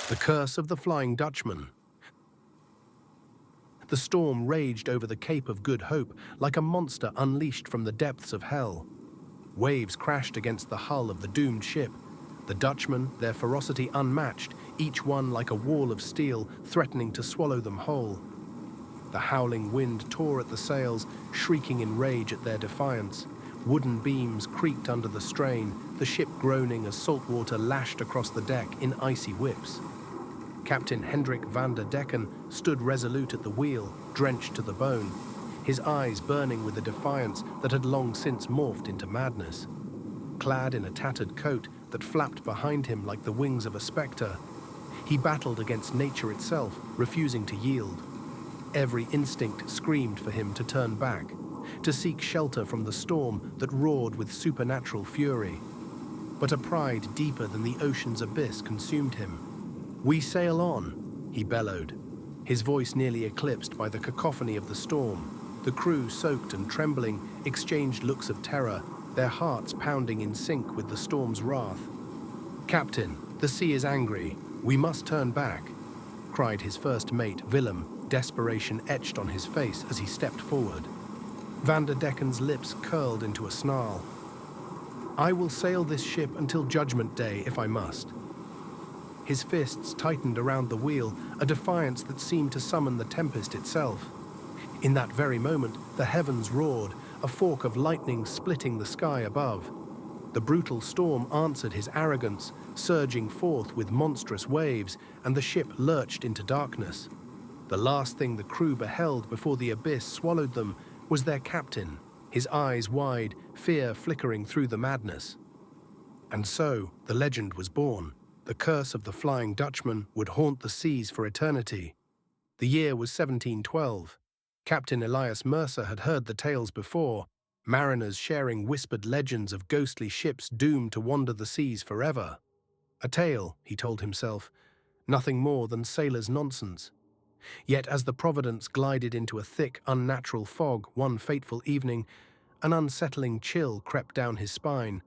The curse of the Flying Dutchman. The storm raged over the Cape of Good Hope like a monster unleashed from the depths of hell. Waves crashed against the hull of the doomed ship. The Dutchmen, their ferocity unmatched, each one like a wall of steel, threatening to swallow them whole. The howling wind tore at the sails, shrieking in rage at their defiance. Wooden beams creaked under the strain, the ship groaning as salt water lashed across the deck in icy whips. Captain Hendrik Vander Decken stood resolute at the wheel, drenched to the bone, his eyes burning with a defiance that had long since morphed into madness. Clad in a tattered coat that flapped behind him like the wings of a spectre, he battled against nature itself, refusing to yield. Every instinct screamed for him to turn back, to seek shelter from the storm that roared with supernatural fury. But a pride deeper than the ocean's abyss consumed him. "We sail on," he bellowed, his voice nearly eclipsed by the cacophony of the storm. The crew, soaked and trembling, exchanged looks of terror, their hearts pounding in sync with the storm's wrath. "Captain, the sea is angry. We must turn back," cried his first mate, Willem, desperation etched on his face as he stepped forward. Vander Decken's lips curled into a snarl. "I will sail this ship until Judgment Day if I must." His fists tightened around the wheel, a defiance that seemed to summon the tempest itself. In that very moment, the heavens roared, a fork of lightning splitting the sky above. The brutal storm answered his arrogance, surging forth with monstrous waves, and the ship lurched into darkness. The last thing the crew beheld before the abyss swallowed them was their captain, his eyes wide, fear flickering through the madness. And so the legend was born. The curse of the Flying Dutchman would haunt the seas for eternity. The year was 1712. Captain Elias Mercer had heard the tales before, mariners sharing whispered legends of ghostly ships doomed to wander the seas forever. A tale, he told himself, nothing more than sailors' nonsense. Yet as the Providence glided into a thick, unnatural fog one fateful evening, an unsettling chill crept down his spine,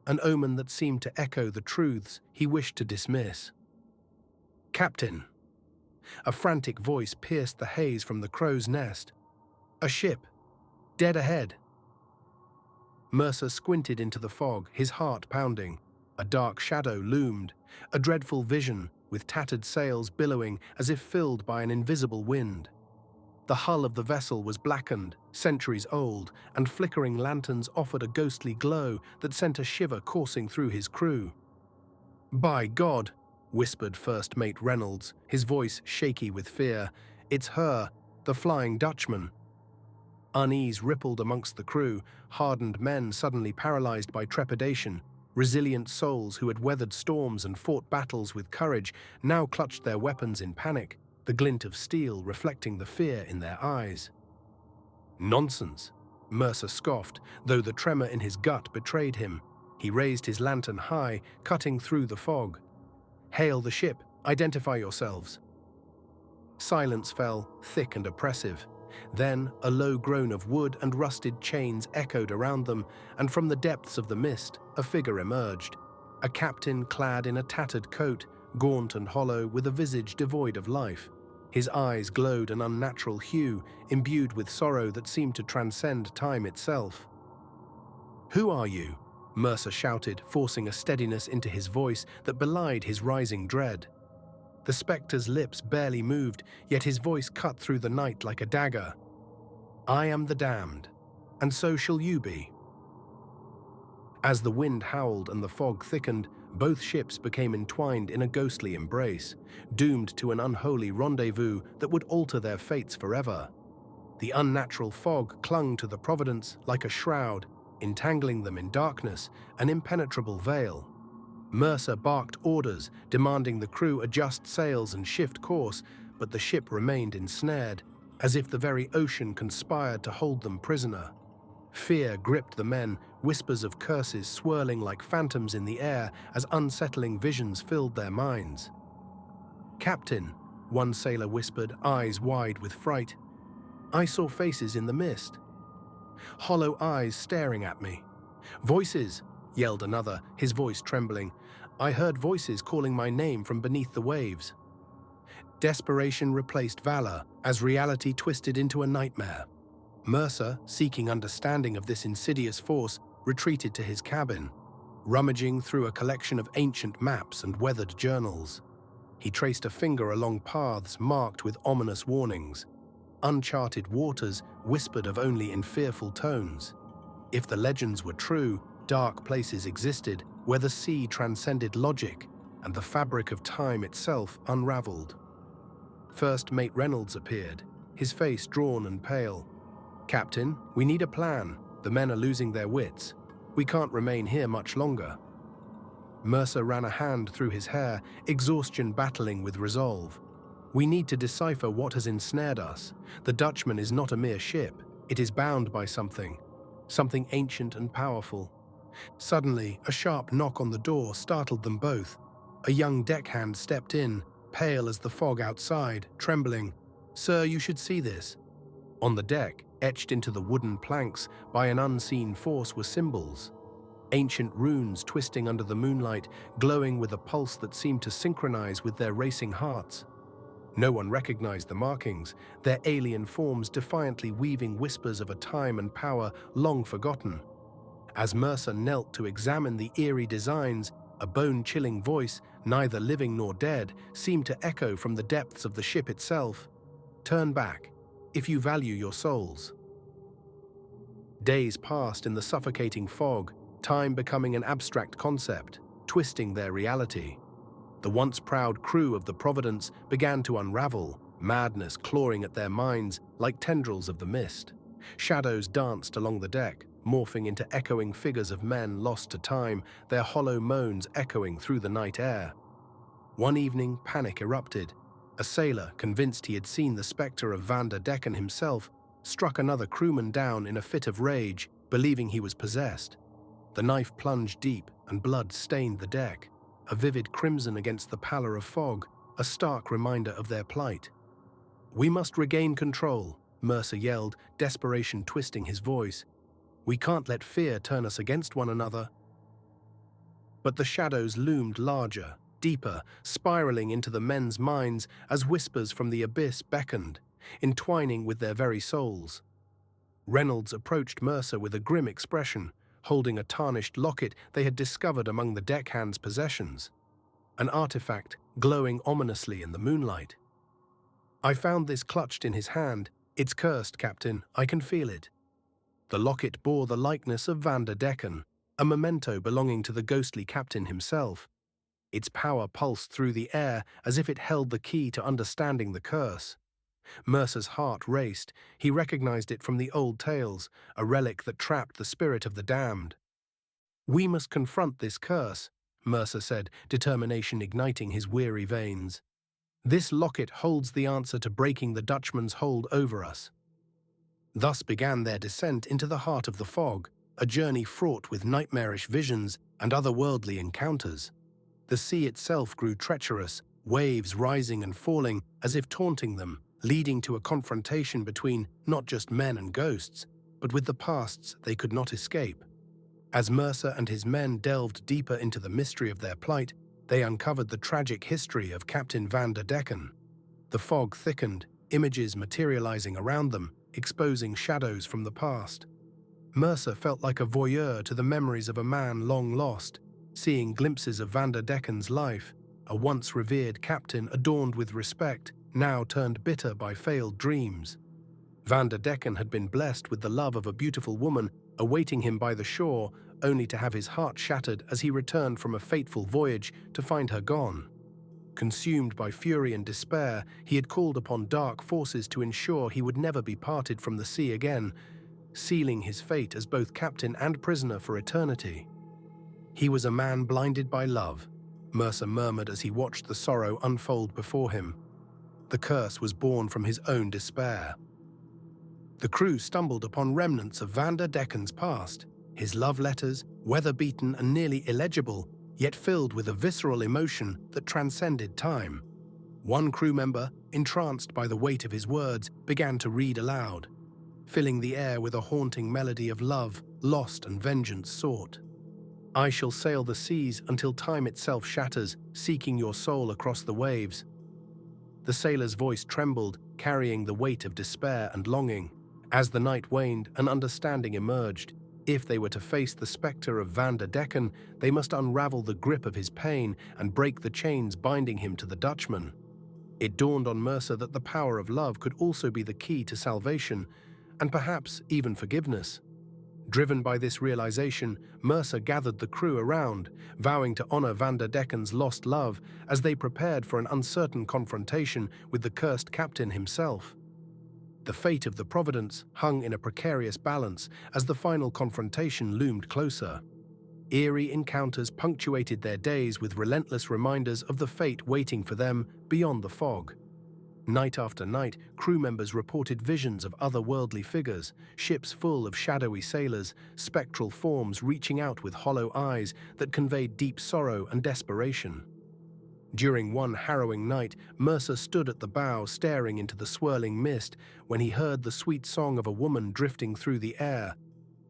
an omen that seemed to echo the truths he wished to dismiss. "Captain!" A frantic voice pierced the haze from the crow's nest. "A ship! Dead ahead!" Mercer squinted into the fog, his heart pounding. A dark shadow loomed, a dreadful vision, with tattered sails billowing as if filled by an invisible wind. The hull of the vessel was blackened, centuries old, and flickering lanterns offered a ghostly glow that sent a shiver coursing through his crew. "By God!" whispered First Mate Reynolds, his voice shaky with fear. "It's her, the Flying Dutchman." Unease rippled amongst the crew, hardened men suddenly paralyzed by trepidation. Resilient souls who had weathered storms and fought battles with courage now clutched their weapons in panic, the glint of steel reflecting the fear in their eyes. "Nonsense," Mercer scoffed, though the tremor in his gut betrayed him. He raised his lantern high, cutting through the fog. "Hail the ship, identify yourselves." Silence fell, thick and oppressive. Then a low groan of wood and rusted chains echoed around them, and from the depths of the mist, a figure emerged. A captain clad in a tattered coat, gaunt and hollow, with a visage devoid of life. His eyes glowed an unnatural hue, imbued with sorrow that seemed to transcend time itself. "Who are you?" Mercer shouted, forcing a steadiness into his voice that belied his rising dread. The spectre's lips barely moved, yet his voice cut through the night like a dagger. "I am the damned, and so shall you be." As the wind howled and the fog thickened, both ships became entwined in a ghostly embrace, doomed to an unholy rendezvous that would alter their fates forever. The unnatural fog clung to the Providence like a shroud, entangling them in darkness, an impenetrable veil. Mercer barked orders, demanding the crew adjust sails and shift course, but the ship remained ensnared, as if the very ocean conspired to hold them prisoner. Fear gripped the men, whispers of curses swirling like phantoms in the air as unsettling visions filled their minds. "Captain," one sailor whispered, eyes wide with fright. "I saw faces in the mist. Hollow eyes staring at me." "Voices!" yelled another, his voice trembling. I heard voices calling my name from beneath the waves. Desperation replaced valor as reality twisted into a nightmare. Mercer, seeking understanding of this insidious force, retreated to his cabin, rummaging through a collection of ancient maps and weathered journals. He traced a finger along paths marked with ominous warnings. Uncharted waters whispered of only in fearful tones. If the legends were true, dark places existed where the sea transcended logic and the fabric of time itself unraveled. First Mate Reynolds appeared, his face drawn and pale. "Captain, we need a plan. The men are losing their wits. We can't remain here much longer." Mercer ran a hand through his hair, exhaustion battling with resolve. "We need to decipher what has ensnared us. The Dutchman is not a mere ship. It is bound by something ancient and powerful." Suddenly, a sharp knock on the door startled them both. A young deckhand stepped in, pale as the fog outside, trembling. "Sir, you should see this." On the deck, etched into the wooden planks by an unseen force, were symbols. Ancient runes twisting under the moonlight, glowing with a pulse that seemed to synchronize with their racing hearts. No one recognized the markings, their alien forms defiantly weaving whispers of a time and power long forgotten. As Mercer knelt to examine the eerie designs, a bone-chilling voice, neither living nor dead, seemed to echo from the depths of the ship itself. "Turn back, if you value your souls." Days passed in the suffocating fog, time becoming an abstract concept, twisting their reality. The once proud crew of the Providence began to unravel, madness clawing at their minds like tendrils of the mist. Shadows danced along the deck, morphing into echoing figures of men lost to time, their hollow moans echoing through the night air. One evening, panic erupted. A sailor, convinced he had seen the spectre of Vander Decken himself, struck another crewman down in a fit of rage, believing he was possessed. The knife plunged deep, and blood stained the deck, a vivid crimson against the pallor of fog, a stark reminder of their plight. "We must regain control," Mercer yelled, desperation twisting his voice. "We can't let fear turn us against one another." But the shadows loomed larger, deeper, spiraling into the men's minds as whispers from the abyss beckoned, entwining with their very souls. Reynolds approached Mercer with a grim expression, holding a tarnished locket they had discovered among the deckhand's possessions, an artifact glowing ominously in the moonlight. "I found this clutched in his hand. It's cursed, Captain. I can feel it." The locket bore the likeness of Vander Decken, a memento belonging to the ghostly captain himself. Its power pulsed through the air as if it held the key to understanding the curse. Mercer's heart raced. He recognized it from the old tales, a relic that trapped the spirit of the damned. "We must confront this curse," Mercer said, determination igniting his weary veins. "This locket holds the answer to breaking the Dutchman's hold over us." Thus began their descent into the heart of the fog, a journey fraught with nightmarish visions and otherworldly encounters. The sea itself grew treacherous, waves rising and falling as if taunting them, leading to a confrontation between not just men and ghosts, but with the pasts they could not escape. As Mercer and his men delved deeper into the mystery of their plight, they uncovered the tragic history of Captain Vander Decken. The fog thickened, images materializing around them, exposing shadows from the past. Mercer felt like a voyeur to the memories of a man long lost, seeing glimpses of Vander Decken's life, a once revered captain adorned with respect, now turned bitter by failed dreams. Vander Decken had been blessed with the love of a beautiful woman awaiting him by the shore, only to have his heart shattered as he returned from a fateful voyage to find her gone. Consumed by fury and despair, he had called upon dark forces to ensure he would never be parted from the sea again, sealing his fate as both captain and prisoner for eternity. "He was a man blinded by love," Mercer murmured as he watched the sorrow unfold before him. The curse was born from his own despair. The crew stumbled upon remnants of Vander Decken's past, his love letters, weather-beaten and nearly illegible, yet filled with a visceral emotion that transcended time. One crew member, entranced by the weight of his words, began to read aloud, filling the air with a haunting melody of love, lost and vengeance sought. I shall sail the seas until time itself shatters, seeking your soul across the waves." The sailor's voice trembled, carrying the weight of despair and longing. As the night waned, an understanding emerged. If they were to face the spectre of Vander Decken, they must unravel the grip of his pain and break the chains binding him to the Dutchman. It dawned on Mercer that the power of love could also be the key to salvation, and perhaps even forgiveness. Driven by this realization, Mercer gathered the crew around, vowing to honor Vander Decken's lost love as they prepared for an uncertain confrontation with the cursed captain himself. The fate of the Providence hung in a precarious balance as the final confrontation loomed closer. Eerie encounters punctuated their days with relentless reminders of the fate waiting for them beyond the fog. Night after night, crew members reported visions of otherworldly figures, ships full of shadowy sailors, spectral forms reaching out with hollow eyes that conveyed deep sorrow and desperation. During one harrowing night, Mercer stood at the bow staring into the swirling mist when he heard the sweet song of a woman drifting through the air.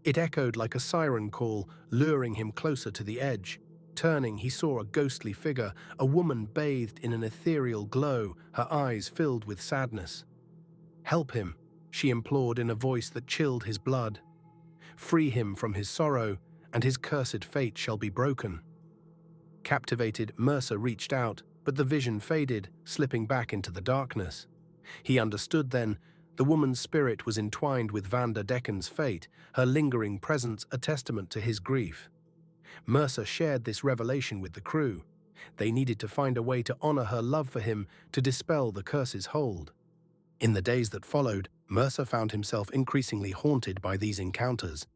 It echoed like a siren call, luring him closer to the edge. Turning, he saw a ghostly figure, a woman bathed in an ethereal glow, her eyes filled with sadness. "Help him," she implored in a voice that chilled his blood. "Free him from his sorrow, and his cursed fate shall be broken." Captivated, Mercer reached out, but the vision faded, slipping back into the darkness. He understood then. The woman's spirit was entwined with Vander Decken's fate, her lingering presence a testament to his grief. Mercer shared this revelation with the crew. They needed to find a way to honor her love for him, to dispel the curse's hold. In the days that followed, Mercer found himself increasingly haunted by these encounters,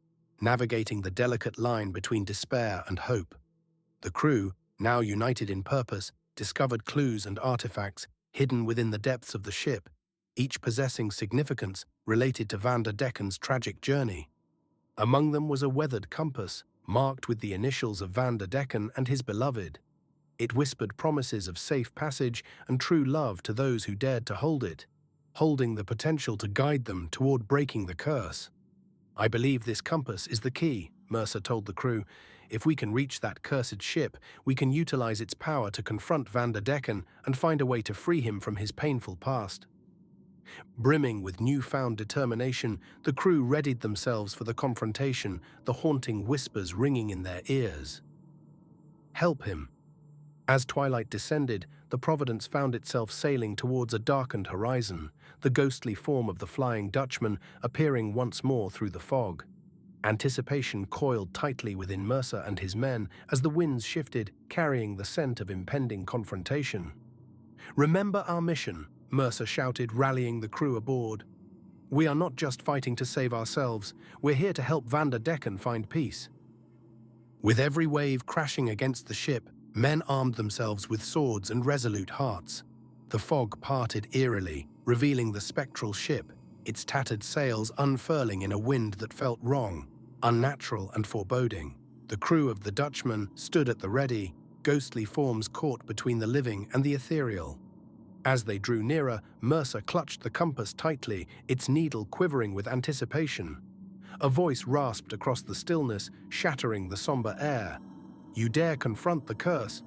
navigating the delicate line between despair and hope. The crew, now united in purpose, discovered clues and artifacts hidden within the depths of the ship, each possessing significance related to Vander Decken's tragic journey. Among them was a weathered compass, marked with the initials of Vander Decken and his beloved. It whispered promises of safe passage and true love to those who dared to hold it, holding the potential to guide them toward breaking the curse. "I believe this compass is the key," Mercer told the crew. "If we can reach that cursed ship, we can utilize its power to confront Vander Decken and find a way to free him from his painful past." Brimming with newfound determination, the crew readied themselves for the confrontation, the haunting whispers ringing in their ears. "Help him." As twilight descended, the Providence found itself sailing towards a darkened horizon, the ghostly form of the Flying Dutchman appearing once more through the fog. Anticipation coiled tightly within Mercer and his men as the winds shifted, carrying the scent of impending confrontation. "Remember our mission," Mercer shouted, rallying the crew aboard. "We are not just fighting to save ourselves, we're here to help Vander Decken find peace." With every wave crashing against the ship, men armed themselves with swords and resolute hearts. The fog parted eerily, revealing the spectral ship, its tattered sails unfurling in a wind that felt wrong, unnatural and foreboding. The crew of the Dutchman stood at the ready, ghostly forms caught between the living and the ethereal. As they drew nearer, Mercer clutched the compass tightly, its needle quivering with anticipation. A voice rasped across the stillness, shattering the somber air. "You dare confront the curse?"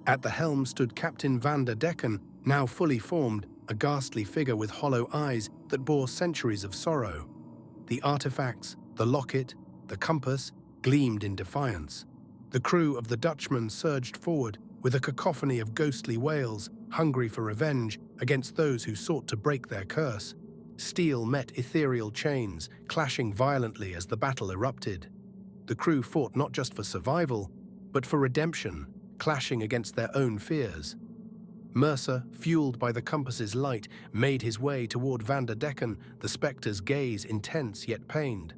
At the helm stood Captain Vander Decken, now fully formed, a ghastly figure with hollow eyes that bore centuries of sorrow. The artifacts, the locket, the compass, gleamed in defiance. The crew of the Dutchman surged forward with a cacophony of ghostly wails, hungry for revenge against those who sought to break their curse. Steel met ethereal chains, clashing violently as the battle erupted. The crew fought not just for survival, but for redemption, clashing against their own fears. Mercer, fueled by the compass's light, made his way toward Vander Decken, the spectre's gaze intense yet pained.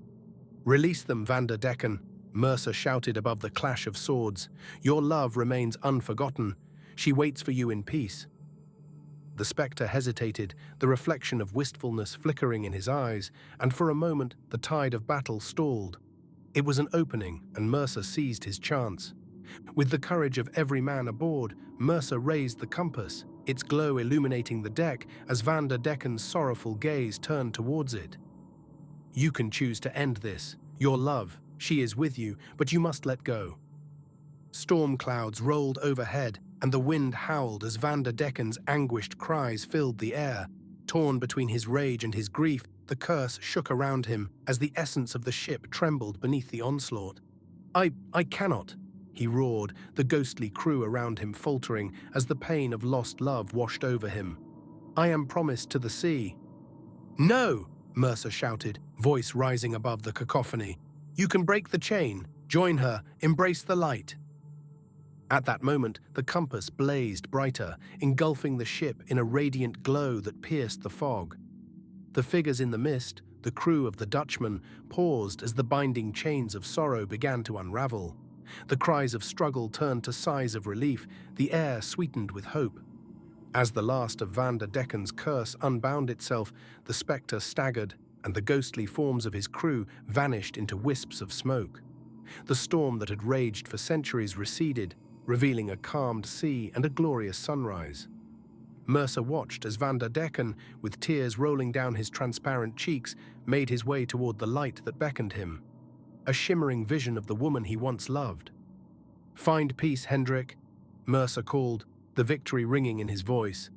"Release them, Vander Decken," Mercer shouted above the clash of swords. "Your love remains unforgotten. She waits for you in peace." The spectre hesitated, the reflection of wistfulness flickering in his eyes, and for a moment the tide of battle stalled. It was an opening, and Mercer seized his chance. With the courage of every man aboard, Mercer raised the compass, its glow illuminating the deck as Vander Decken's sorrowful gaze turned towards it. "You can choose to end this. Your love, She is with you, but you must let go. Storm clouds rolled overhead, and the wind howled as Vander Decken's anguished cries filled the air. Torn between his rage and his grief, the curse shook around him as the essence of the ship trembled beneath the onslaught. I cannot, he roared, the ghostly crew around him faltering as the pain of lost love washed over him. I am promised to the sea. No, Mercer shouted, voice rising above the cacophony. You can break the chain, join her, embrace the light. At that moment, the compass blazed brighter, engulfing the ship in a radiant glow that pierced the fog. The figures in the mist, the crew of the Dutchman, paused as the binding chains of sorrow began to unravel. The cries of struggle turned to sighs of relief, the air sweetened with hope. As the last of Vander Decken's curse unbound itself, the spectre staggered, and the ghostly forms of his crew vanished into wisps of smoke. The storm that had raged for centuries receded, revealing a calmed sea and a glorious sunrise. Mercer watched as Vander Decken, with tears rolling down his transparent cheeks, made his way toward the light that beckoned him, a shimmering vision of the woman he once loved. Find peace, Hendrik, Mercer called, the victory ringing in his voice.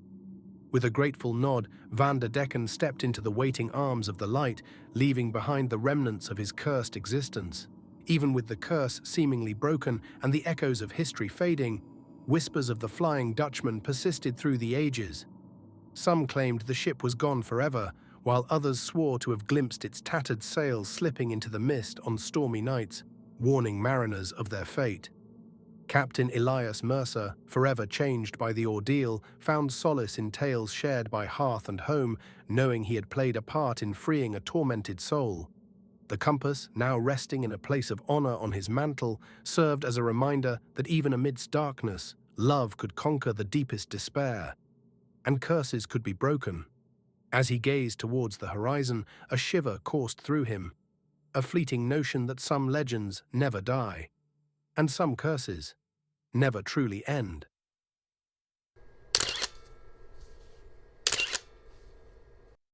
With a grateful nod, Vander Decken stepped into the waiting arms of the light, leaving behind the remnants of his cursed existence. Even with the curse seemingly broken and the echoes of history fading, whispers of the Flying Dutchman persisted through the ages. Some claimed the ship was gone forever, while others swore to have glimpsed its tattered sails slipping into the mist on stormy nights, warning mariners of their fate. Captain Elias Mercer, forever changed by the ordeal, found solace in tales shared by hearth and home, knowing he had played a part in freeing a tormented soul. The compass, now resting in a place of honor on his mantle, served as a reminder that even amidst darkness, love could conquer the deepest despair, and curses could be broken. As he gazed towards the horizon, a shiver coursed through him, a fleeting notion that some legends never die, and some curses never truly end.